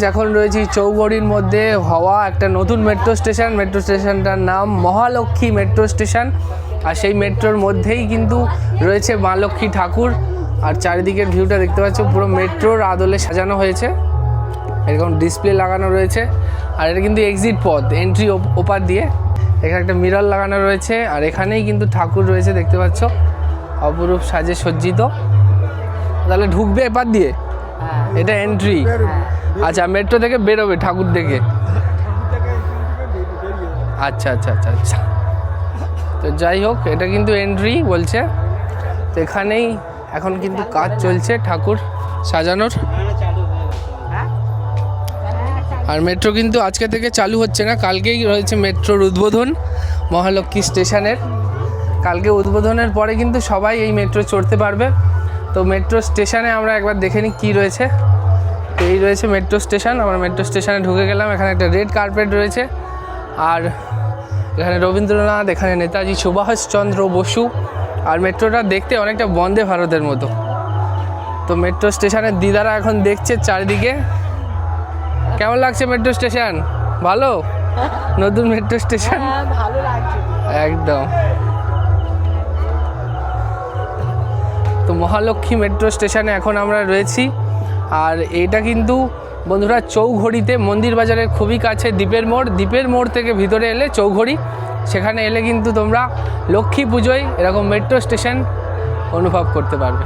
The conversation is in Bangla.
এখন রয়েছি চৌঘড়ির মধ্যে হওয়া একটা নতুন মেট্রো স্টেশন। মেট্রো স্টেশনটার নাম মহালক্ষ্মী মেট্রো স্টেশন। আর সেই মেট্রোর মধ্যেই কিন্তু রয়েছে মা লক্ষ্মী ঠাকুর। আর চারিদিকের ভিউটা দেখতে পাচ্ছ, পুরো মেট্রোর আদলে সাজানো হয়েছে, এরকম ডিসপ্লে লাগানো রয়েছে। আর এটা কিন্তু এক্সিট পথ, এন্ট্রি ওপার দিয়ে। এখানে একটা মিরর লাগানো রয়েছে, আর এখানেই কিন্তু ঠাকুর রয়েছে দেখতে পাচ্ছ, অপরূপ সাজে সজ্জিত। তাহলে ঢুকবে এপার দিয়ে, এটা এন্ট্রি। আচ্ছা, মেট্রো থেকে বেরোবে ঠাকুর দেখে। আচ্ছা আচ্ছা আচ্ছা আচ্ছা, তো যাই হোক, এটা কিন্তু এন্ট্রি বলছে। তো এখানেই এখন কিন্তু কাজ চলছে ঠাকুর সাজানোর। আর মেট্রো কিন্তু আজকে থেকে চালু হচ্ছে না, কালকেই রয়েছে মেট্রোর উদ্বোধন মহালক্ষ্মী স্টেশনের। কালকে উদ্বোধনের পরে কিন্তু সবাই এই মেট্রো চড়তে পারবে। তো মেট্রো স্টেশনে আমরা একবার দেখে নিই কী রয়েছে। তো এই রয়েছে মেট্রো স্টেশন। আমরা মেট্রো স্টেশনে ঢুকে গেলাম। এখানে একটা রেড কার্পেট রয়েছে, আর এখানে রবীন্দ্রনাথ, এখানে নেতাজি সুভাষচন্দ্র বসু। আর মেট্রোটা দেখতে অনেকটা বন্দে ভারতের মতো। তো মেট্রো স্টেশনের দিদারা এখন দেখছে চারিদিকে। কেমন লাগছে মেট্রো স্টেশন? ভালো? নতুন মেট্রো স্টেশন ভালো লাগছে একদম। তো মহালক্ষ্মী মেট্রো স্টেশনে এখন আমরা রয়েছি। আর এটা কিন্তু বন্ধুরা চৌঘড়িতে, মন্দির বাজারের খুবই কাছে দ্বীপের মোড় থেকে ভিতরে এলে চৌঘড়ি, সেখানে এলে কিন্তু তোমরা লক্ষ্মী পুজোয় এরকম মেট্রো স্টেশন অনুভব করতে পারবে।